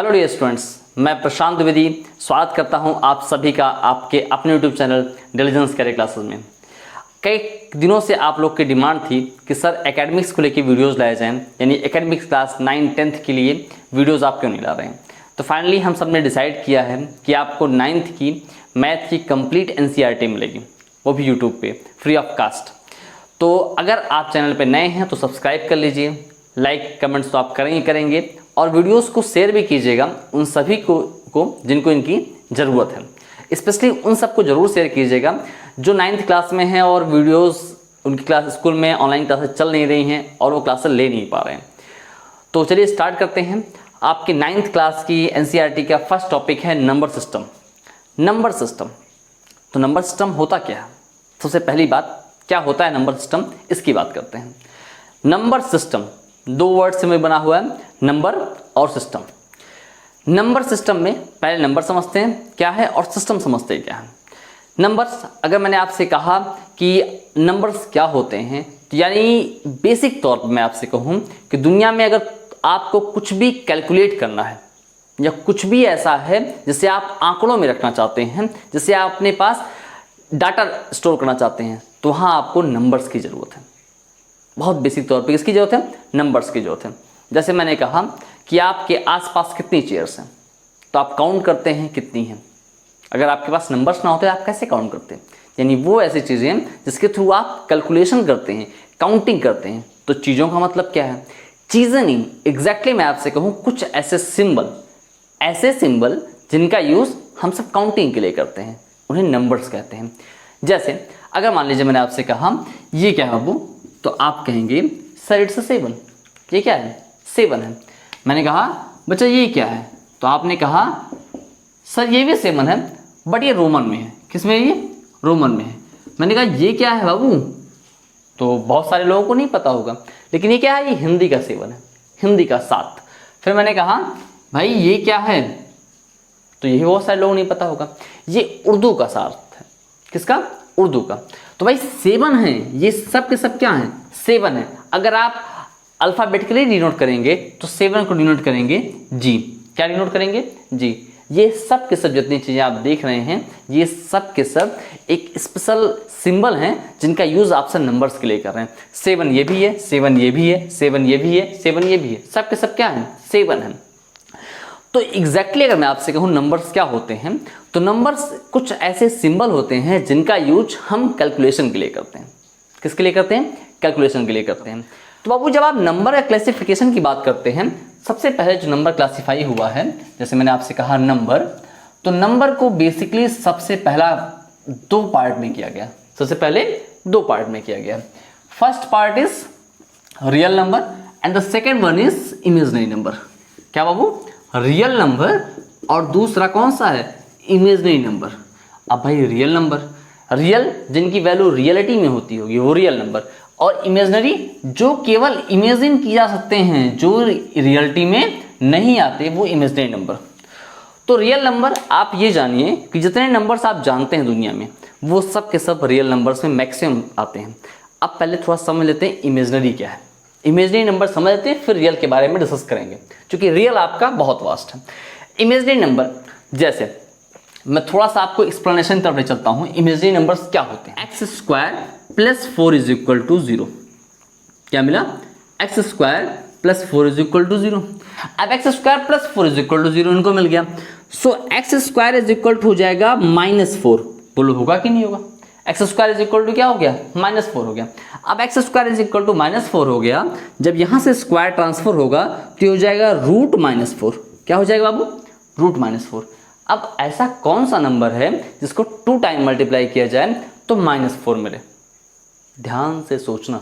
Hello dear students, मैं प्रशांत द्विवेदी स्वागत करता हूं आप सभी का आपके अपने YouTube channel Diligence career classes में। कई दिनों से आप लोग की डिमांड थी कि सर एकेडमिक्स को लेकर वीडियोस लाए जाएं, यानी एकेडमिक्स क्लास 9, 10th के लिए वीडियोस आप क्यों नहीं ला रहे हैं। तो फाइनली हम सब ने डिसाइड किया है कि आपको 9th की मैथ की कंप्लीट NCERT मिलेगी, वो भी यूट्यूब पे फ्री ऑफ कास्ट। तो अगर आप चैनल पे नए हैं तो सब्सक्राइब कर लीजिए, लाइक कमेंट्स तो आप करेंगे और वीडियोस को शेयर भी कीजिएगा उन सभी को जिनको इनकी ज़रूरत है। स्पेशली उन सबको ज़रूर शेयर कीजिएगा जो 9th क्लास में हैं और वीडियोस उनकी क्लास स्कूल में ऑनलाइन क्लासेस चल नहीं रही हैं और वो क्लासेस ले नहीं पा रहे हैं। तो चलिए स्टार्ट करते हैं। आपकी 9th क्लास की NCERT का फर्स्ट टॉपिक है नंबर सिस्टम। नंबर सिस्टम, तो नंबर सिस्टम होता क्या है? सबसे पहली बात, क्या होता है नंबर सिस्टम, इसकी बात करते हैं। नंबर सिस्टम 2 वर्ड से में बना हुआ है, नंबर और सिस्टम। नंबर सिस्टम में पहले नंबर समझते हैं क्या है और सिस्टम समझते हैं क्या है। नंबर्स, अगर मैंने आपसे कहा कि नंबर्स क्या होते हैं, तो यानी बेसिक तौर पर मैं आपसे कहूँ कि दुनिया में अगर आपको कुछ भी कैलकुलेट करना है या कुछ भी ऐसा है जिसे आप आंकड़ों में रखना चाहते हैं, जिसे आप अपने पास डाटा स्टोर करना चाहते हैं, तो वहाँ आपको नंबर्स की ज़रूरत है। बहुत बेसिक तौर पे किसकी ज़रूरत है? नंबर्स की ज़रूरत है। जैसे मैंने कहा कि आपके आसपास कितनी चेयर्स हैं, तो आप काउंट करते हैं कितनी हैं। अगर आपके पास नंबर्स ना होते आप कैसे काउंट करते हैं? यानी वो ऐसी चीज़ें हैं जिसके थ्रू आप कैलकुलेशन करते हैं, काउंटिंग करते हैं। तो चीज़ों का मतलब क्या है? चीज़ें नहीं, एग्जैक्टली मैं आपसे कहूँ कुछ ऐसे सिंबल जिनका यूज़ हम सब काउंटिंग के लिए करते हैं, उन्हें नंबर्स कहते हैं। जैसे अगर मान लीजिए मैंने आपसे कहा ये क्या है बाबू, तो आप कहेंगे सर इट्स 7। ये क्या है? 7 है। मैंने कहा बच्चा ये क्या है, तो आपने कहा सर ये भी 7 है बट ये रोमन में है। किस में? ये रोमन में है। मैंने कहा ये क्या है बाबू, तो बहुत सारे लोगों को नहीं पता होगा, लेकिन ये क्या है? ये हिंदी का 7 है, हिंदी का 7। फिर मैंने कहा भाई ये क्या है, तो यही बहुत सारे लोगों को नहीं पता होगा, ये उर्दू का 7 है। किसका? उर्दू का। तो भाई 7 है, ये सब के सब क्या है? 7 है। अगर आप अल्फ़ाबेटिकली डिनोट करेंगे तो 7 को डिनोट करेंगे जी। क्या डिनोट करेंगे? जी। ये सब के सब जितनी चीज़ें आप देख रहे हैं, ये सब के सब एक स्पेशल सिंबल हैं जिनका यूज़ आप सब नंबर्स के लिए कर रहे हैं। 7 ये भी है, 7 ये भी है, 7 ये भी है, 7 ये भी है, सब के सब क्या है? 7 है। तो एग्जैक्टली अगर मैं आपसे कहूँ नंबर्स क्या होते हैं, तो नंबर्स कुछ ऐसे सिंबल होते हैं जिनका यूज हम कैलकुलेशन के लिए करते हैं। किसके लिए करते हैं? कैलकुलेशन के लिए करते हैं। तो बाबू जब आप नंबर या क्लासिफिकेशन की बात करते हैं, सबसे पहले जो नंबर क्लासीफाई हुआ है, जैसे मैंने आपसे कहा नंबर, तो नंबर को बेसिकली सबसे पहला 2 पार्ट में किया गया। सबसे पहले 2 पार्ट में किया गया। First part is real number and the second one is imaginary number. क्या बाबू? रियल नंबर और दूसरा कौन सा है? Imaginary number. अब भाई रियल नंबर, रियल जिनकी वैल्यू रियलिटी में होती होगी वो रियल नंबर, और इमेजिनरी जो केवल इमेजिन किया जा सकते हैं, जो रियलिटी में नहीं आते, वो इमेजिनरी नंबर। तो रियल नंबर आप ये जानिए कि जितने नंबर्स आप जानते हैं दुनिया में, वो सब के सब रियल नंबर्स में मैक्सिमम आते हैं। अब पहले थोड़ा समझ लेते हैं इमेजिनरी क्या है। इमेजिनरी नंबर समझ लेते हैं, फिर रियल के बारे में डिस्कस करेंगे, क्योंकि रियल आपका बहुत वास्ट है। इमेजिनरी नंबर, जैसे मैं थोड़ा सा आपको एक्सप्लेनेशन तरफ ले चलता हूं। इमेजिनरी नंबर्स क्या होते हैं? x² + 4 = 0। क्या मिला? x² + 4 = 0। अब x² + 4 = 0 इनको मिल गया, सो x² हो जाएगा -4। बोलो होगा कि नहीं होगा? x² क्या हो गया? -4 हो गया। अब x² -4 हो गया, जब यहां से स्क्वायर ट्रांसफर होगा तो हो जाएगा √-4। क्या हो जाएगा बाबू? √-4। अब ऐसा कौन सा नंबर है जिसको 2 टाइम मल्टीप्लाई किया जाए तो -4 मिले? ध्यान से सोचना,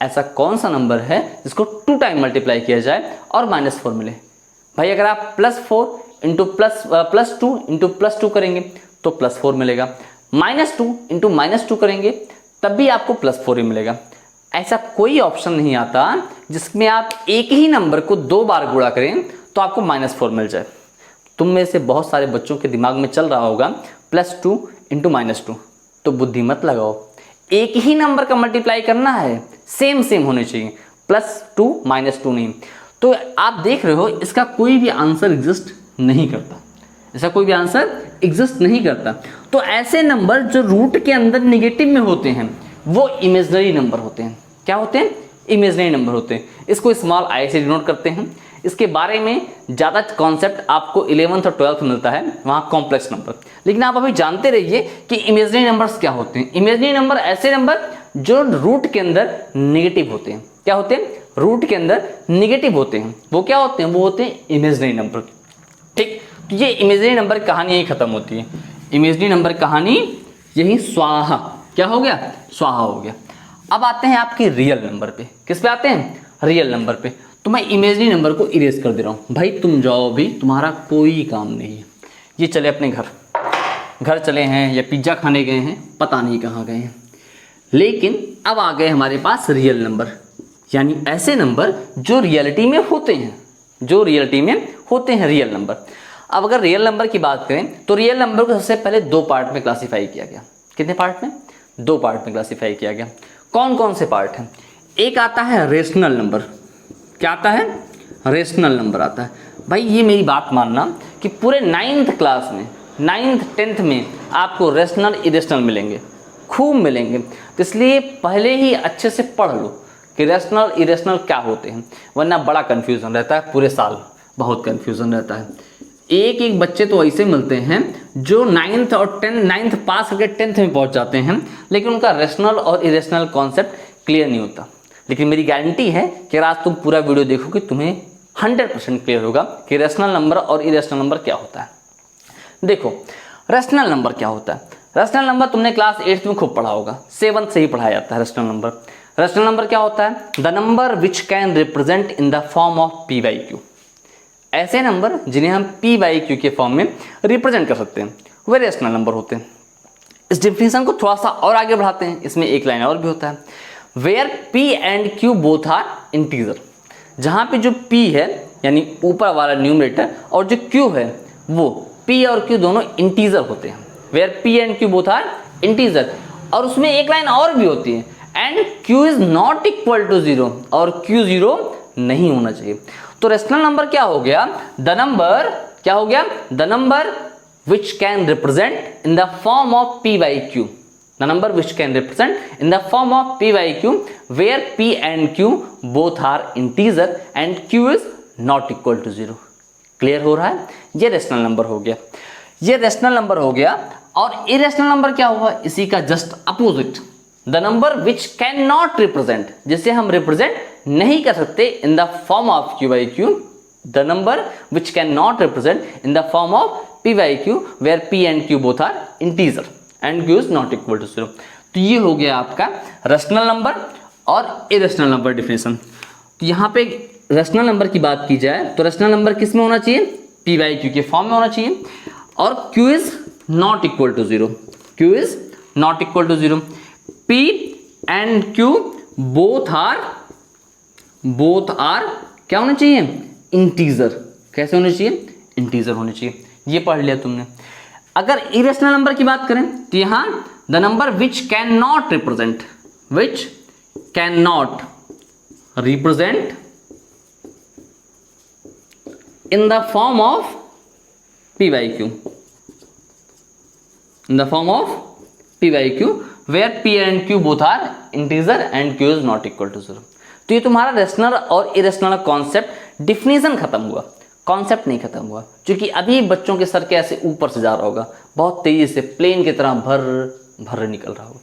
ऐसा कौन सा नंबर है जिसको 2 टाइम मल्टीप्लाई किया जाए और -4 मिले? भाई अगर आप +4 + 2 + +2 करेंगे तो +4 मिलेगा, -2 × -2 करेंगे तब भी आपको +4 ही मिलेगा। ऐसा कोई ऑप्शन नहीं आता जिसमें आप एक ही नंबर को 2 बार गुणा करें तो आपको -4 मिल जाए। तुम में से बहुत सारे बच्चों के दिमाग में चल रहा होगा +2 × -2, तो बुद्धि मत लगाओ। एक ही नंबर का मल्टीप्लाई करना है, सेम होने चाहिए, +2 -2 नहीं। तो आप देख रहे हो इसका कोई भी आंसर एग्जिस्ट नहीं करता, इसका कोई भी आंसर एग्जिस्ट नहीं करता। तो ऐसे नंबर जो रूट के अंदर निगेटिव में होते हैं वो इमेजिनरी नंबर होते हैं। क्या होते हैं? इमेजिनरी नंबर होते हैं। इसको स्मॉल आई से डिनोट करते हैं। इसके बारे में ज़्यादा कॉन्सेप्ट आपको 11th और 12th मिलता है, वहाँ कॉम्प्लेक्स नंबर। लेकिन आप अभी जानते रहिए कि इमेजिनरी नंबर्स क्या होते हैं। इमेजिनरी नंबर ऐसे नंबर जो रूट के अंदर निगेटिव होते हैं। क्या होते हैं? रूट के अंदर निगेटिव होते हैं। वो क्या होते हैं? वो होते हैं इमेजिनरी नंबर। ठीक, तो ये इमेजिनरी नंबर कहानी यही खत्म होती है। इमेजिनरी नंबर कहानी यही स्वाहा। क्या हो गया? स्वाहा हो गया। अब आते हैं आपके रियल नंबर पे। किस पे आते हैं? रियल नंबर पे। तो मैं इमेजिनरी नंबर को इरेज कर दे रहा हूँ। भाई तुम जाओ भी, तुम्हारा कोई काम नहीं है। ये चले अपने घर चले हैं या पिज्ज़ा खाने गए हैं, पता नहीं कहाँ गए हैं। लेकिन अब आ गए हमारे पास रियल नंबर, यानी ऐसे नंबर जो रियलिटी में होते हैं, जो रियलिटी में होते हैं रियल नंबर। अब अगर रियल नंबर की बात करें तो रियल नंबर को सबसे पहले दो पार्ट में क्लासीफाई किया गया। कितने पार्ट में? दो पार्ट में क्लासीफाई किया गया। कौन कौन से पार्ट हैं? एक आता है रेशनल नंबर। क्या आता है? रेशनल नंबर आता है। भाई ये मेरी बात मानना कि पूरे 9th क्लास में, 9th 10th में आपको रेशनल इरेशनल मिलेंगे, खूब मिलेंगे। तो इसलिए पहले ही अच्छे से पढ़ लो कि रेशनल इरेशनल क्या होते हैं, वरना बड़ा कन्फ्यूज़न रहता है। पूरे साल बहुत कन्फ्यूज़न रहता है। एक एक बच्चे तो ऐसे मिलते हैं जो 9th और 10th, 9th पास करके 10th में पहुंच जाते हैं, लेकिन उनका रेशनल और इरेशनल कॉन्सेप्ट क्लियर नहीं होता। लेकिन मेरी गारंटी है कि आज तुम पूरा वीडियो देखोगे, तुम्हें 100% क्लियर होगा कि रेशनल नंबर और इरेशनल नंबर क्या होता है। देखो रेशनल नंबर क्या होता है। रेशनल नंबर तुमने क्लास 8th में खूब पढ़ा होगा, 7th से ही पढ़ाया जाता है रेशनल नंबर। रेशनल नंबर क्या होता है? The number which can represent in the form of P by Q. ऐसे नंबर जिन्हें हम पी बाई क्यू के फॉर्म में रिप्रेजेंट कर सकते हैं वे रेशनल नंबर होते हैं। इस डिफिनेशन को थोड़ा सा और आगे बढ़ाते हैं। इसमें एक लाइन और भी होता है, where P and Q both are integer. जहाँ पे जो पी है यानी ऊपर वाला न्यूमरेटर और जो क्यू है वो पी और क्यू दोनों इंटीजर होते हैं। Where P and Q both are integer. और उसमें एक लाइन और भी होती है, and Q is not equal to 0, और क्यू 0 नहीं होना चाहिए। तो रेशनल नंबर क्या हो गया? द नंबर क्या हो गया? The number which can represent in the form of P by Q. The number which can represent in the form of P by Q where P and Q both are integer and Q is not equal to 0। Clear हो रहा है? ये rational number हो गया, ये rational number हो गया। और इरेशनल नंबर क्या हुआ? इसी का just opposite, the number which can not represent, जिसे हम रिप्रेजेंट नहीं कर सकते in the form of Q by Q. The number which can not represent in the form of P by Q where P and Q both are integer and Q is not equal to 0। तो ये हो गया आपका rational number और irrational number definition. तो यहाँ पे rational number की बात की जाए तो रेशनल नंबर किस में होना चाहिए? पी बाई क्यू के फॉर्म में होना चाहिए, और Q is not equal to 0। Q is not equal to 0। P and Q both are क्या होने चाहिए? इंटीजर। कैसे होने चाहिए? इंटीजर होने चाहिए। ये पढ़ लिया तुमने। अगर इरेशनल नंबर की बात करें तो यहां the number which can not represent, which can not represent in the form of P by Q, in the form of P by Q where P and Q both are integer and Q is not equal to 0। तो ये तुम्हारा rational और irrational concept definition खत्म हुआ, concept नहीं खत्म हुआ, क्योंकि अभी बच्चों के सर के ऐसे ऊपर से जा रहा होगा, बहुत तेजी से प्लेन की तरह भर भर निकल रहा होगा।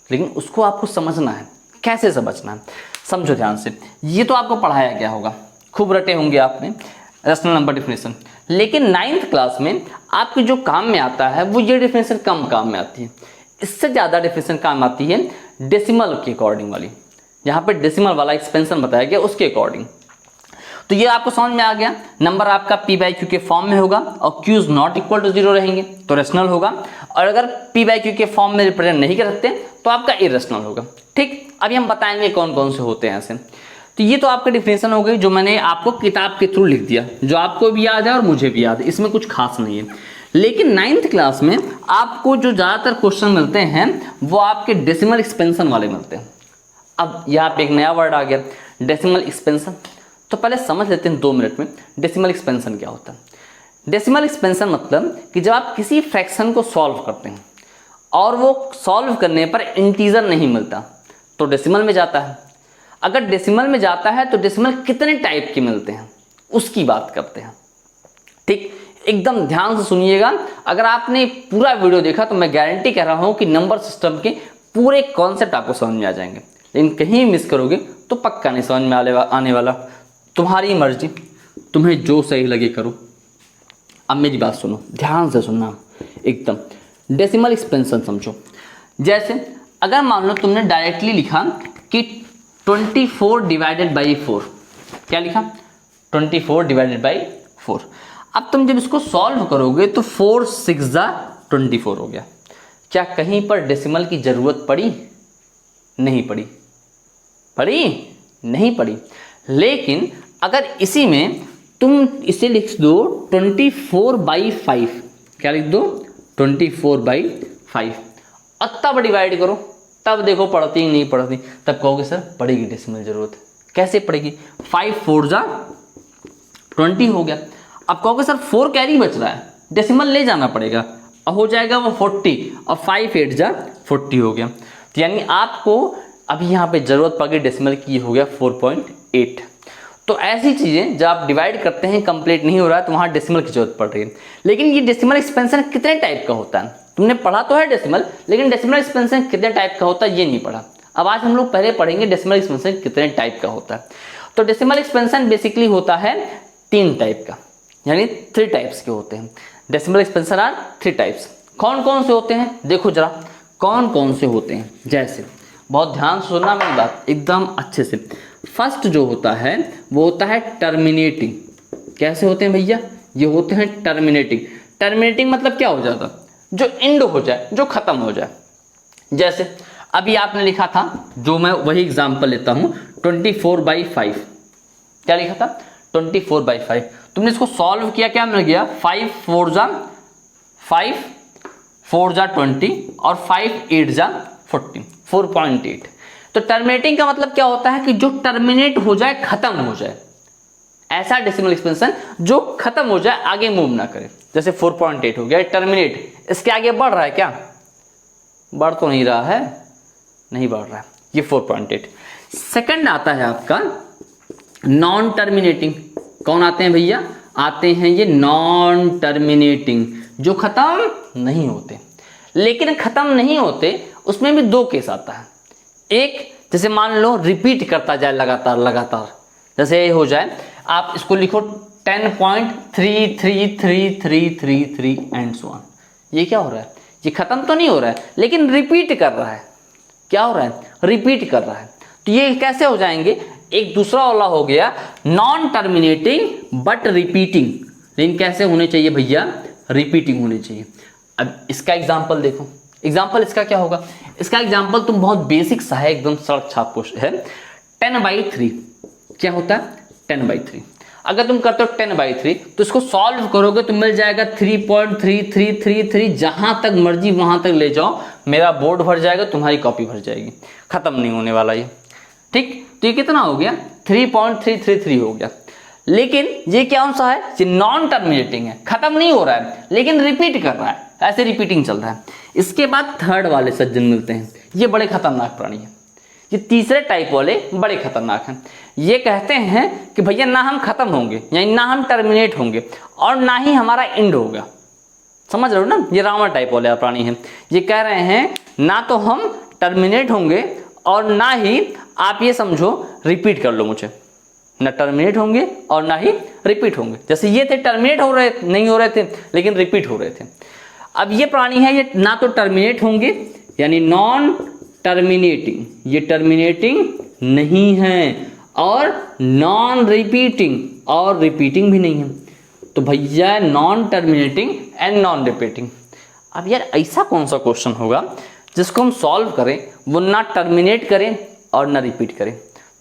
लेकिन उसको आपको समझना है। कैसे समझना है? समझो ध्यान से। ये तो आपको पढ़ाया गया होगा, खूब रटे होंगे आपने रेशनल नंबर डिफिनेशन। लेकिन 9th क्लास में आपके जो काम में आता है वो ये डिफिनेशन कम काम में आती है। इससे ज़्यादा डिफिनेशन काम आती है डेसिमल के अकॉर्डिंग वाली। यहाँ पे डेसिमल वाला एक्सपेंशन बताया गया उसके अकॉर्डिंग। तो ये आपको समझ में आ गया। नंबर आपका पी बाई क्यू के फॉर्म में होगा और Q is not equal to 0 रहेंगे तो रेशनल होगा, और अगर पी बाई क्यू के फॉर्म में रिप्रेजेंट नहीं कर सकते तो आपका इरेशनल होगा। ठीक, अभी हम बताएंगे कौन कौन से होते हैं ऐसे। तो ये तो आपका डिफिनेशन हो गई जो मैंने आपको किताब के थ्रू लिख दिया, जो आपको भी याद है और मुझे भी याद है, इसमें कुछ खास नहीं है। लेकिन 9th क्लास में आपको जो ज़्यादातर क्वेश्चन मिलते हैं वो आपके डेसिमल एक्सपेंशन वाले मिलते हैं। अब यहाँ पे एक नया वर्ड आ गया, डेसिमल एक्सपेंशन। तो पहले समझ लेते हैं 2 मिनट में डेसिमल एक्सपेंशन क्या होता है। डेसिमल एक्सपेंशन मतलब कि जब आप किसी फ्रैक्शन को सॉल्व करते हैं और वो सॉल्व करने पर इंटीजर नहीं मिलता तो डेसिमल में जाता है। अगर डेसिमल में जाता है तो डेसिमल कितने टाइप के मिलते हैं उसकी बात करते हैं। ठीक, एकदम ध्यान से सुनिएगा। अगर आपने पूरा वीडियो देखा तो मैं गारंटी कह रहा हूं कि नंबर सिस्टम के पूरे कॉन्सेप्ट आपको समझ में आ जाएंगे, लेकिन कहीं मिस करोगे तो पक्का नहीं समझ में आने वाला। तुम्हारी मर्जी, तुम्हें जो सही लगे करो। अब मेरी बात सुनो, ध्यान से सुनना एकदम। डेसिमल एक्सपेंशन समझो। जैसे अगर मान लो तुमने डायरेक्टली लिखा कि 24 डिवाइडेड बाई 4, क्या लिखा 24 डिवाइडेड बाई 4। अब तुम जब इसको सॉल्व करोगे तो 4 6 24 हो गया। क्या कहीं पर डेसिमल की जरूरत पड़ी? नहीं पड़ी। पड़ी? नहीं पड़ी। लेकिन अगर इसी में तुम इसे लिख दो 24/5, क्या लिख दो 24/5, और तब डिवाइड करो, तब देखो पढ़ती नहीं पढ़ती, तब कहोगे सर पड़ेगी डेसिमल जरूरत। कैसे पड़ेगी? 5 4 20 हो गया। अब कहोगे सर 4 कैरी बच रहा है, डेसिमल ले जाना पड़ेगा, अब हो जाएगा वो 40, और 5 8 40 हो गया। तो यानी आपको अभी यहाँ पे जरूरत पड़ गई डेसिमल की, हो गया 4.8। तो ऐसी चीज़ें जब आप डिवाइड करते हैं कंप्लीट नहीं हो रहा है तो वहाँ डेसिमल की जरूरत पड़ रही है। लेकिन ये डेसिमल एक्सपेंशन कितने टाइप का होता है तुमने पढ़ा तो है डेसिमल, लेकिन डेसिमल एक्सपेंशन कितने टाइप का होता है ये नहीं पढ़ा। अब आज हम लोग पहले पढ़ेंगे डेसिमल एक्सपेंशन कितने टाइप का होता है। तो डेसिमल एक्सपेंशन बेसिकली होता है 3 टाइप का, यानी 3 टाइप्स के होते हैं। Decimal expansion are 3 types. कौन कौन से होते हैं देखो जरा, कौन कौन से होते हैं। जैसे बहुत ध्यान से सुनना मेरी बात एकदम अच्छे से। फर्स्ट जो होता है वो होता है टर्मिनेटिंग। कैसे होते हैं भैया? ये होते हैं टर्मिनेटिंग। टर्मिनेटिंग मतलब क्या हो जाता? जो एंड हो जाए, जो खत्म हो जाए। जैसे अभी आपने लिखा था, जो मैं वही एग्जांपल लेता हूं 24/5, क्या लिखा था 24/5। तुमने इसको सॉल्व किया, क्या मिल गया 5 4 20 और 5 8 40, 4.8। तो टर्मिनेटिंग का मतलब क्या होता है कि जो टर्मिनेट हो जाए, खत्म हो जाए, ऐसा डेसिमल एक्सपेंशन जो खत्म हो जाए, आगे मूव ना करे। जैसे 4.8 हो गया टर्मिनेट, इसके आगे बढ़ रहा है क्या? बढ़ तो नहीं रहा है, नहीं बढ़ रहा है, ये 4.8। सेकंड आता है आपका नॉन टर्मिनेटिंग। कौन आते हैं भैया? आते हैं ये नॉन टर्मिनेटिंग, जो खत्म नहीं होते। लेकिन खत्म नहीं होते उसमें भी 2 केस आता है। एक, जैसे मान लो रिपीट करता जाए लगातार, जैसे ये हो जाए, आप इसको लिखो 10.33333 एंड सो ऑन। ये क्या हो रहा है? ये खत्म तो नहीं हो रहा है, लेकिन रिपीट कर रहा है। क्या हो रहा है? रिपीट कर रहा है। तो ये कैसे हो जाएंगे? एक दूसरा वाला हो गया नॉन टर्मिनेटिंग बट रिपीटिंग। लेकिन कैसे होने चाहिए भैया? रिपीटिंग होने चाहिए। अब इसका एग्जाम्पल देखो। एग्जाम्पल इसका क्या होगा? इसका एग्जाम्पल तुम बहुत बेसिक सा है, एकदम सड़क छाप क्वेश्चन है। 10/3 क्या होता है? 10/3। अगर तुम करते हो 10/3 तो इसको सॉल्व करोगे तो मिल जाएगा 3.3333। जहां तक मर्जी वहां तक ले जाओ, मेरा बोर्ड भर जाएगा, तुम्हारी कॉपी भर जाएगी, खत्म नहीं होने वाला ये। ठीक, तो ये कितना हो गया? 3.333 हो गया। लेकिन ये क्या सा है? ये नॉन टर्मिनेटिंग है, खत्म नहीं हो रहा है, लेकिन रिपीट कर रहा है, ऐसे रिपीटिंग चल रहा है। इसके बाद थर्ड वाले सज्जन मिलते हैं, ये बड़े खतरनाक प्राणी हैं। ये तीसरे टाइप वाले बड़े खतरनाक हैं। ये कहते हैं कि भैया ना हम खत्म होंगे, यानी ना हम टर्मिनेट होंगे, और ना ही हमारा एंड होगा। समझ रहे हो ना? ये रावण टाइप वाले प्राणी हैं। ये कह रहे हैं ना तो हम टर्मिनेट होंगे और ना ही, आप ये समझो, रिपीट कर लो मुझे, ना टर्मिनेट होंगे और ना ही रिपीट होंगे। जैसे ये थे टर्मिनेट हो रहे नहीं हो रहे थे, लेकिन रिपीट हो रहे थे। अब ये प्राणी है, ये ना तो टर्मिनेट होंगे, यानी नॉन टर्मिनेटिंग, ये टर्मिनेटिंग नहीं है, और नॉन रिपीटिंग, और रिपीटिंग भी नहीं है। तो भैया non terminating and non repeating. अब यार ऐसा कौन सा क्वेश्चन होगा जिसको हम सॉल्व करें, वो ना टर्मिनेट करें और ना रिपीट करें?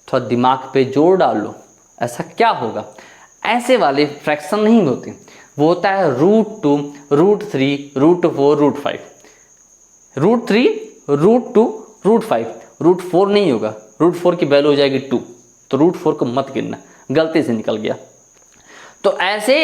थोड़ा दिमाग पे जोर डालो, ऐसा क्या होगा? ऐसे वाले फ्रैक्शन नहीं होते, वो होता है √2, √3, √4, √5, √3, √2, √5, √4 नहीं होगा, √4 की वैल्यू हो जाएगी 2, तो तो रूट 4 को मत गिनना, गलती से निकल गया। तो ऐसे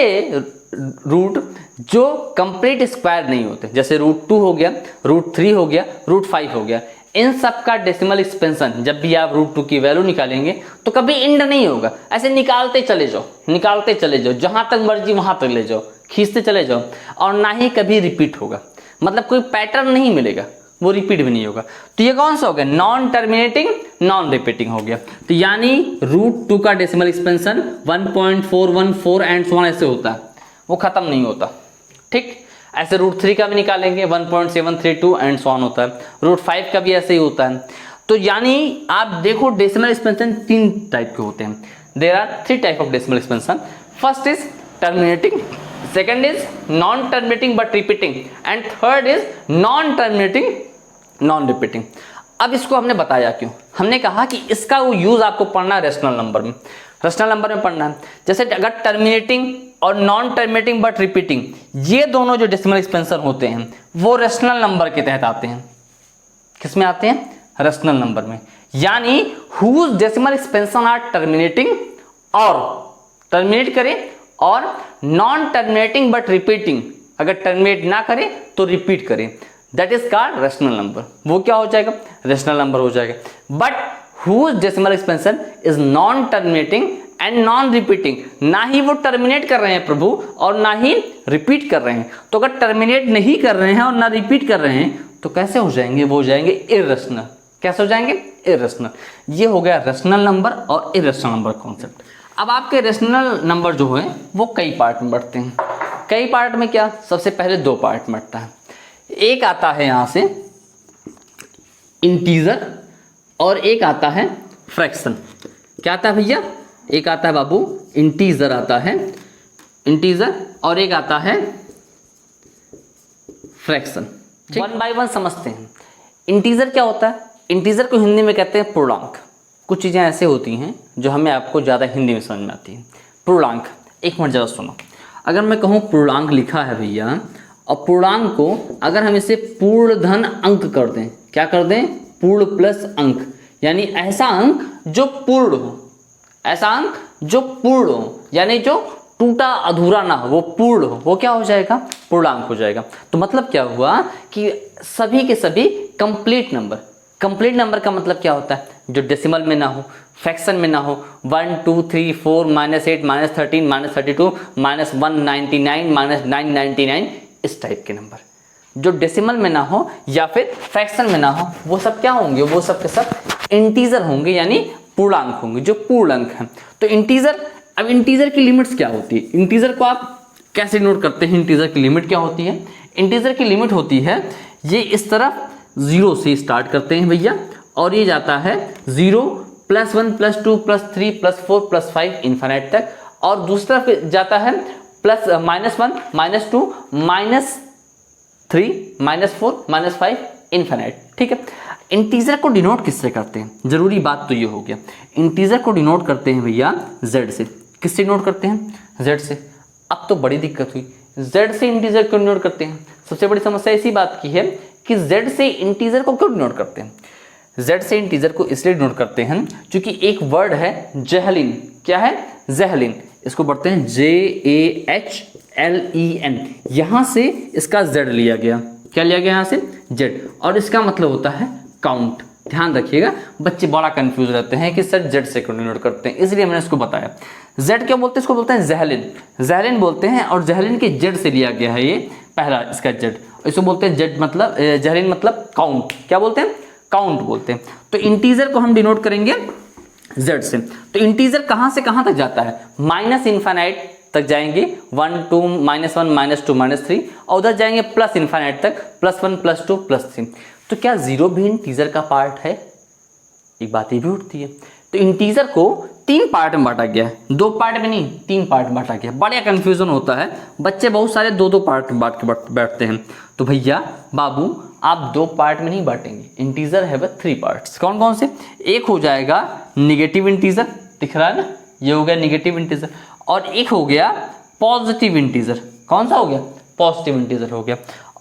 रूट जो कंप्लीट स्क्वायर नहीं होते, जैसे रूट 2 हो गया, रूट 3 हो गया, रूट 5 हो गया, इन सब का डेसिमल एक्सपेंशन जब भी आप रूट 2 की वैल्यू निकालेंगे तो कभी एंड नहीं होगा, ऐसे निकालते चले जाओ, निकालते चले जाओ, जहां तक मर्जी वहां तक ले जाओ, खींचते चले जाओ, और ना ही कभी रिपीट होगा, मतलब कोई पैटर्न नहीं मिलेगा, वो रिपीट भी नहीं होगा। तो ये कौन सा हो गया? नॉन टर्मिनेटिंग नॉन रिपीटिंग हो गया। तो यानी रूट 2 का decimal expansion 1.414 and so on ऐसे होता है, वो खत्म नहीं होता, ठीक। ऐसे रूट 3 का भी निकालेंगे 1.732 एंड सो ऑन होता है, रूट 5 का भी ऐसे ही होता है। तो यानी आप देखो डेसिमल एक्सपेंशन 3 टाइप के होते हैं, there are 3 type of decimal expansion. First is terminating, second is non terminating but repeating, and third is non terminating non repeating. अब इसको हमने बताया क्यों? हमने कहा कि इसका वो यूज आपको पढ़ना है रेशनल नंबर में, रेशनल नंबर में पढ़ना है। जैसे अगर टर्मिनेटिंग और नॉन टर्मिनेटिंग बट रिपीटिंग, ये दोनों जो डेसिमल एक्सपेंशन होते हैं वो रेशनल नंबर के तहत आते हैं। किसमें आते हैं? रेशनल नंबर में। यानी whose decimal expansion are terminating, और टर्मिनेट करें, और नॉन टर्मिनेटिंग बट रिपीटिंग, अगर टर्मिनेट ना करें तो रिपीट करें, that is called rational number. वो क्या हो जाएगा? रेशनल नंबर हो जाएगा। But whose decimal expansion is non terminating and non repeating, ना ही वो टर्मिनेट कर रहे हैं प्रभु और ना ही रिपीट कर रहे हैं। तो अगर टर्मिनेट नहीं कर रहे हैं और ना रिपीट कर रहे हैं तो कैसे हो जाएंगे? वो हो जाएंगे इर्रेशनल। कैसे हो जाएंगे? इर्रेशनल। ये हो गया रेशनल नंबर और इर्रेशनल नंबर कॉन्सेप्ट। अब आपके रेशनल नंबर जो है वो कई पार्ट में बढ़ते हैं। कई पार्ट में क्या? सबसे पहले 2 पार्ट में बढ़ता है। एक आता है यहां से इंटीजर और एक आता है फ्रैक्शन। क्या आता है भैया? एक आता है बाबू इंटीजर, आता है इंटीजर, और एक आता है फ्रैक्शन। वन बाय वन समझते हैं। इंटीजर क्या होता है? इंटीजर को हिंदी में कहते हैं पूर्णांक। कुछ चीज़ें ऐसे होती हैं जो हमें आपको ज़्यादा हिंदी में समझ में आती है। पूर्णांक, एक मिनट ज़रा सुनो। अगर मैं कहूँ पूर्णांक लिखा है भैया, और पूर्णांक को अगर हम इसे पूर्ण धन अंक कर दें, क्या कर दें? पूर्ण प्लस अंक, यानी ऐसा अंक जो पूर्ण हो, ऐसा अंक जो पूर्ण हो, यानी जो टूटा अधूरा ना हो, वो पूर्ण हो, वो क्या हो जाएगा? पूर्णांक हो जाएगा। तो मतलब क्या हुआ कि सभी के सभी कंप्लीट नंबर। कंप्लीट नंबर का मतलब क्या होता है? जो डेसिमल में ना हो, फ्रैक्शन में ना हो, 1 2 3 4 -8 -13 -32 -199 -999, इस टाइप के नंबर जो डेसिमल में ना हो या फिर फ्रैक्शन में ना हो, वो सब क्या होंगे? वो सब के सब इंटीजर होंगे, यानी पूर्णांक होंगे, जो पूर्णांक हैं। तो इंटीजर, अब इंटीजर की लिमिट्स क्या होती है? इंटीजर को आप कैसे नोट करते हैं? इंटीजर की लिमिट क्या होती है? इंटीजर की लिमिट होती है, ये इस तरफ 0 से स्टार्ट करते हैं भैया, और ये जाता है 0 +1 +2 +3 +4 +5 इन्फिनिट तक, और दूसरा तरफ जाता है +1 -2 -3 -4 -5 इन्फिनिट। ठीक है। इंटीजर को डिनोट किससे करते हैं? जरूरी बात तो ये हो गया। इंटीजर को डिनोट करते हैं भैया z से। किससे डिनोट करते हैं? z से। अब तो बड़ी दिक्कत हुई, z से इंटीजर क्यों डिनोट करते हैं? सबसे बड़ी समस्या इसी बात की है कि z से इंटीजर को क्यों डिनोट करते हैं? z से इंटीजर को इसलिए डिनोट करते हैं क्योंकि एक वर्ड है जेहलिन। क्या है? जेहलिन। इसको पढ़ते हैं JAHLEN। यहां से इसका z लिया गया। क्या लिया गया? यहां से z, और इसका मतलब होता है काउंट। ध्यान रखिएगा, बच्चे बड़ा कंफ्यूज रहते हैं कि सर z से क्यों डिनोट करते हैं, इसलिए मैंने इसको बताया। z क्या बोलते हैं? इसको बोलते हैं जेहलिन। जेहलिन बोलते हैं, और जेहलिन के z से लिया गया है ये पहला इसका z। इसको बोलते हैं z मतलब जेहलिन मतलब काउंट। क्या बोलते हैं? काउंट बोलते हैं। तो इंटीजर को हम डिनोट करेंगे z से। तो इंटीजर कहां से कहां तक जाता है? माइनस इन्फिनिट तक जाएंगे, 1 2 -1 -2 -3, और उधर जाएंगे प्लस इन्फिनिट तक, +1 +2 +3। तो क्या 0 भी इंटीजर का पार्ट है? एक बात ये भी उठती है। तो इंटीजर को 3 पार्ट में बांटा गया है, 2 पार्ट में नहीं, 3 पार्ट में बांटा गया। बड़ा कंफ्यूजन होता है, बच्चे बहुत सारे 2-2 पार्ट में बांट के बैठते हैं। तो भैया बाबू आप 2 पार्ट में नहीं बांटेंगे। इंटीजर है बस 3 पार्ट्स। कौन कौन से? एक हो जाएगा निगेटिव इंटीजर, दिख रहा है ना, ये हो गया निगेटिव इंटीजर, और एक हो गया पॉजिटिव इंटीजर। कौन सा हो गया? पॉजिटिव इंटीजर हो गया।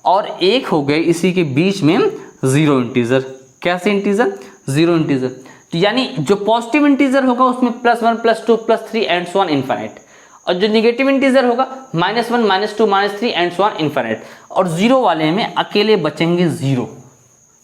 और एक हो गया इसी के बीच में 0 इंटीजर। कैसे इंटीजर? 0 इंटीजर। तो यानी जो पॉजिटिव इंटीजर होगा उसमें +1 +2 +3 एंड सो ऑन इनफाइनाइट, और जो नेगेटिव इंटीजर होगा -1 -2 -3 एंड सो ऑन इनफाइनाइट, और जीरो वाले में अकेले बचेंगे जीरो,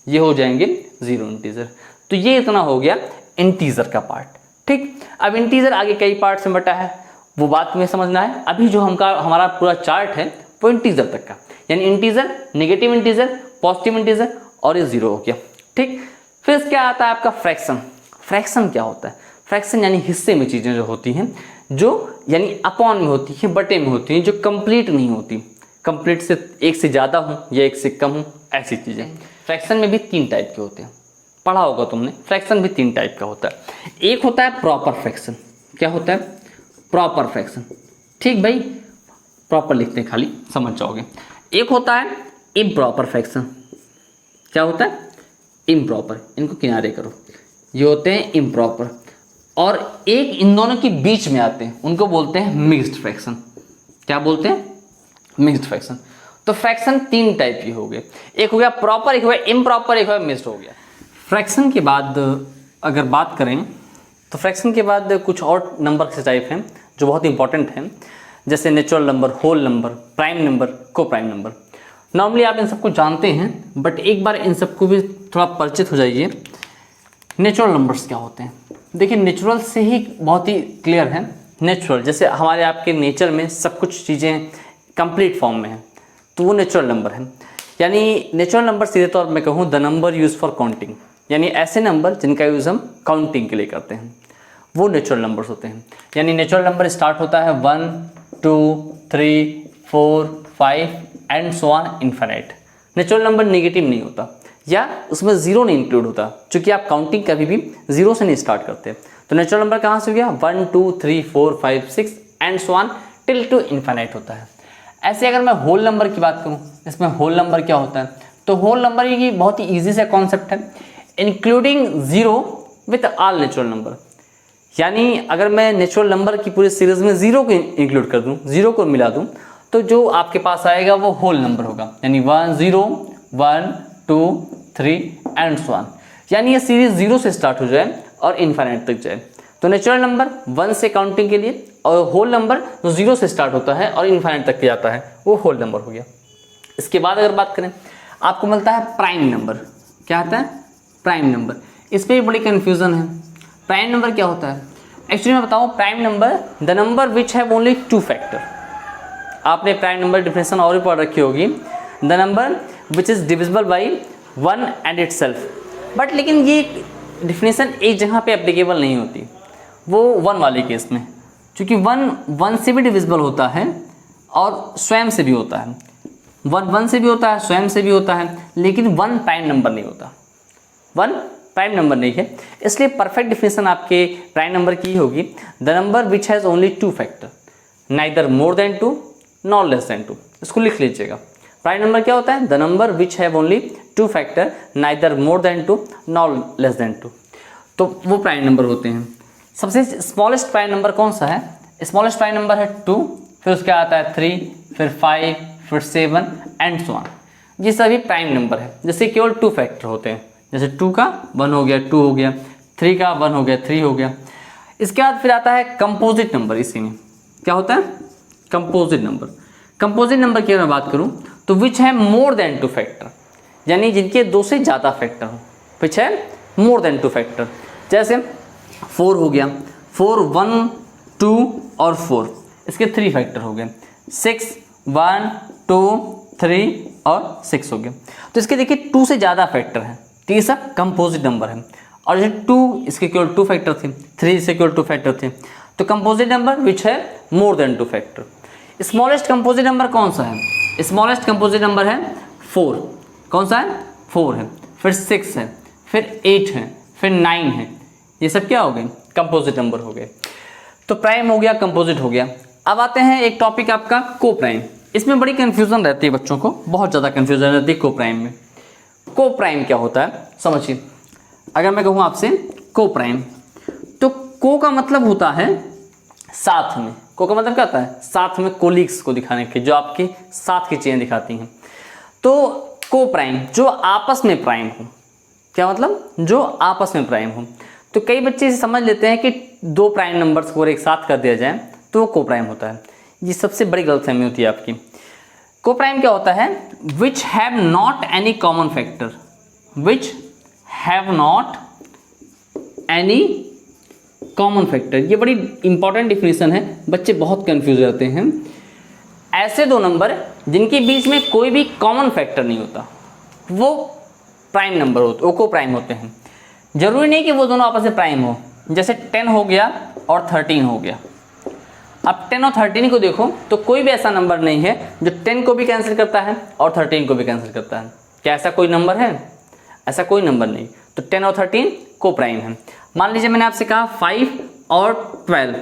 ये हो जाएंगे जीरो इंटीजर। तो ये इतना हो गया इंटीजर का पार्ट। ठीक, अब इंटीजर आगे कई पार्ट में बटा है, वो बात में समझना है। अभी जो हमारा पूरा चार्ट है वो इंटीजर तक का, यानी integer, negative integer, positive integer और ये जीरो हो गया। ठीक, फिर क्या आता है आपका फ्रैक्शन। फ्रैक्शन क्या होता है? फ्रैक्शन यानी हिस्से में चीजें जो होती हैं, जो यानी अपॉन में होती है, बटे में होती हैं, जो कंप्लीट नहीं होती, कंप्लीट से एक से ज्यादा हूं या एक से कम हूं, ऐसी चीजें। फ्रैक्शन में भी 3 टाइप के होते हैं, पढ़ा होगा तुमने, फ्रैक्शन भी 3 टाइप का होता है। एक होता है प्रॉपर फ्रैक्शन। क्या होता है? Proper fraction. ठीक भाई, प्रॉपर लिखते हैं खाली, समझ जाओगे। एक होता है इम्प्रॉपर फ्रैक्शन। क्या होता है? इम्प्रॉपर, इनको किनारे करो, ये होते हैं इम्प्रॉपर। और एक इन दोनों के बीच में आते हैं, उनको बोलते हैं मिक्स्ड फ्रैक्शन। क्या बोलते हैं? Mixed fraction. तो फ्रैक्शन 3 टाइप के हो गए, एक हो गया प्रॉपर, एक हो गया इम्प्रॉपर, एक हो गया मिक्स्ड हो गया। फ्रैक्शन के बाद अगर बात करें तो फ्रैक्शन के बाद कुछ और नंबर के टाइप हैं जो बहुत इंपॉर्टेंट हैं, जैसे natural number, whole number, prime number, coprime number. Normally आप इन सबको जानते हैं, बट एक बार इन सबको भी थोड़ा परिचित हो जाइए। नेचुरल नंबर्स क्या होते हैं? देखिए, नेचुरल से ही बहुत ही क्लियर है। नेचुरल जैसे हमारे आपके नेचर में सब कुछ चीज़ें कंप्लीट फॉर्म में हैं, तो वो नेचुरल नंबर है। यानी नेचुरल नंबर सीधे तौर पर मैं कहूँ the number use for counting, यानी ऐसे नंबर जिनका यूज़ हम काउंटिंग के लिए करते हैं, वो नेचुरल नंबर्स होते हैं। यानी नेचुरल नंबर स्टार्ट होता है 1 2 3 4 5 and so on infinite. Natural number negative नहीं होता या उसमें जीरो नहीं इंक्लूड होता, क्योंकि आप काउंटिंग कभी भी जीरो से नहीं स्टार्ट करते। तो नेचुरल नंबर कहाँ से हो गया? 1 2 3 4 5 6 and so on till two infinite होता है। ऐसे अगर मैं होल नंबर की बात करूँ, इसमें होल नंबर क्या होता है? तो होल नंबर ये बहुत ही ईजी सा कॉन्सेप्ट है, including zero with all natural number. यानी अगर मैं नेचुरल नंबर की पूरी सीरीज में जीरो को इंक्लूड कर दूं, जीरो को मिला दूं, तो जो आपके पास आएगा वो होल नंबर होगा, यानी 1 0 1 2 3 एंड सो ऑन। यानी ये सीरीज जीरो से स्टार्ट हो जाए और इनफाइनाइट तक जाए। तो नेचुरल नंबर 1 से काउंटिंग के लिए, और होल नंबर जो जीरो से स्टार्ट होता है और इनफाइनाइट तक जाता है, वो होल नंबर हो गया। इसके बाद अगर बात करें, आपको मिलता है प्राइम नंबर। क्या आता है? Prime number. इस पर भी बड़ी कन्फ्यूजन है। प्राइम नंबर क्या होता है? एक्चुअली मैं बताऊं, prime number the number which have only 2 factor. आपने प्राइम नंबर डिफिनेशन और भी पढ़ रखी होगी, the number which is divisible by 1 and itself. But लेकिन ये डिफिनेशन एक जगह पे एप्लीकेबल नहीं होती, वो 1 वाले केस में, क्योंकि 1 से भी डिविजिबल होता है और स्वयं से भी होता है। 1 से भी होता है, स्वयं से भी होता है, लेकिन 1 प्राइम नंबर नहीं होता। 1 प्राइम नंबर नहीं है। इसलिए परफेक्ट डिफिनेशन आपके प्राइम नंबर की होगी, the number which has only 2 factor, neither more than 2 not less than 2। इसको लिख लीजिएगा। प्राइम नंबर क्या होता है? The number which have only 2 factor, neither more than 2 not less than 2। तो वो प्राइम नंबर होते हैं। सबसे स्मॉलेस्ट प्राइम नंबर कौन सा है? स्मॉलेस्ट प्राइम नंबर है 2, फिर उसके आता है 3, फिर 5, फिर 7 एंड सो ऑन। ये सभी प्राइम नंबर है, जैसे केवल 2 फैक्टर होते हैं। जैसे 2 का 1 हो गया, 2 हो गया, 3 का 1 हो गया, 3 हो गया। इसके बाद फिर आता है कंपोजिट नंबर। इसी में क्या होता है? Composite number. कंपोजिट नंबर की अगर मैं बात करूं तो विच है मोर देन 2 फैक्टर, यानी जिनके 2 से ज़्यादा फैक्टर हो, विच है मोर देन 2 फैक्टर। जैसे 4 हो गया, 4 1 2 और 4, इसके 3 फैक्टर हो गए। 6 1 2 3 और 6 हो गया। तो इसके देखिए 2 से ज़्यादा फैक्टर है, तो ये सब कंपोजिट नंबर है। और जैसे 2 इसके केवल 2 फैक्टर थे, 3 इसके केवल 2 फैक्टर थे, तो कंपोजिट नंबर विच है more than 2 factor. Smallest composite number कौन सा है? स्मॉलेस्ट कंपोजिट नंबर है 4। कौन सा है? 4 है, फिर 6 है, फिर 8 है, फिर 9 है। ये सब क्या हो गए? कंपोजिट नंबर हो गए। तो प्राइम हो गया, कंपोजिट हो गया। अब आते हैं एक टॉपिक आपका को प्राइम। इसमें बड़ी कन्फ्यूजन रहती है बच्चों को, बहुत ज़्यादा कन्फ्यूजन रहती है को प्राइम में। को प्राइम क्या होता है समझिए। अगर मैं कहूँ आपसे को प्राइम, तो को का मतलब होता है साथ में। को का मतलब क्या होता है? साथ में, कोलिग्स को दिखाने के, जो आपके साथ की चीज़ें दिखाती हैं। तो को प्राइम जो आपस में प्राइम हो। क्या मतलब? जो आपस में प्राइम हो। तो कई बच्चे इसे समझ लेते हैं कि दो प्राइम नंबर्स को एक साथ कर दिया जाए तो वो कोप्राइम होता है। ये सबसे बड़ी गलतफहमी होती है आपकी। कोप्राइम क्या होता है? Which have not any common factor, which have not any common factor. ये बड़ी इंपॉर्टेंट डिफिनेशन है, बच्चे बहुत कंफ्यूज रहते हैं। ऐसे दो नंबर जिनके बीच में कोई भी कॉमन फैक्टर नहीं होता वो प्राइम नंबर होते, वो कोप्राइम होते हैं। जरूरी नहीं कि वो दोनों आपस में प्राइम हो। जैसे 10 हो गया और 13 हो गया। अब 10 और 13 को देखो तो कोई भी ऐसा नंबर नहीं है जो 10 को भी कैंसिल करता है और 13 को भी कैंसिल करता है। क्या ऐसा कोई नंबर है? ऐसा कोई नंबर नहीं। तो 10 और 13 कोप्राइम है। मान लीजिए मैंने आपसे कहा 5 और 12,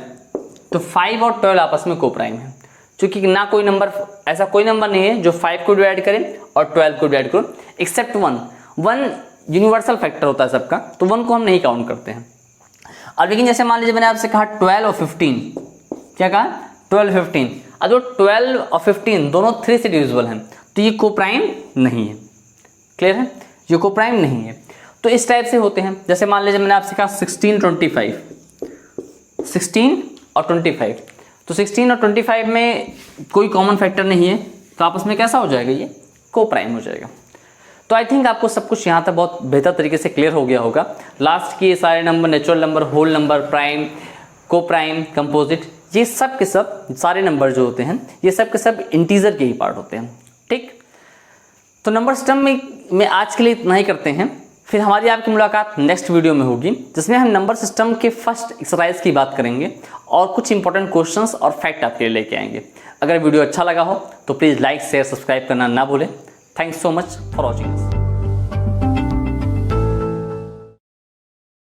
तो 5 और 12 आपस में कोप्राइम है। क्योंकि ना कोई नंबर, ऐसा कोई नंबर नहीं है जो 5 को डिवाइड करे और 12 को डिवाइड करो, एक्सेप्ट 1 यूनिवर्सल फैक्टर होता है सबका, तो 1 को हम नहीं काउंट करते हैं। अब लेकिन जैसे मान लीजिए मैंने आपसे कहा 12 और 15, क्या कहा? 12 15। अब जो 12 और 15 दोनों 3 से डिविजिबल हैं तो ये कोप्राइम नहीं है। क्लियर है? ये कोप्राइम नहीं है। तो इस टाइप से होते हैं। जैसे मान लीजिए मैंने आपसे कहा 16 25, 16 और 25, तो 16 और 25 में कोई कॉमन फैक्टर नहीं है तो आपस में कैसा हो जाएगा? ये कोप्राइम हो जाएगा। तो आई थिंक आपको सब कुछ यहाँ तक बहुत बेहतर तरीके से क्लियर हो गया होगा। लास्ट के ये सारे number, natural number, whole number, prime, coprime, composite, ये सब के सब सारे नंबर जो होते हैं ये सब के सब इंटीजर के ही पार्ट होते हैं। ठीक, तो नंबर सिस्टम में आज के लिए इतना ही करते हैं। फिर हमारी आपकी मुलाकात नेक्स्ट वीडियो में होगी जिसमें हम नंबर सिस्टम के फर्स्ट एक्सरसाइज की बात करेंगे और कुछ इंपॉर्टेंट क्वेश्चंस और फैक्ट आपके लिए लेके आएंगे। अगर वीडियो अच्छा लगा हो तो प्लीज़ लाइक, शेयर, सब्सक्राइब करना ना भूलें। Thanks so much for watching.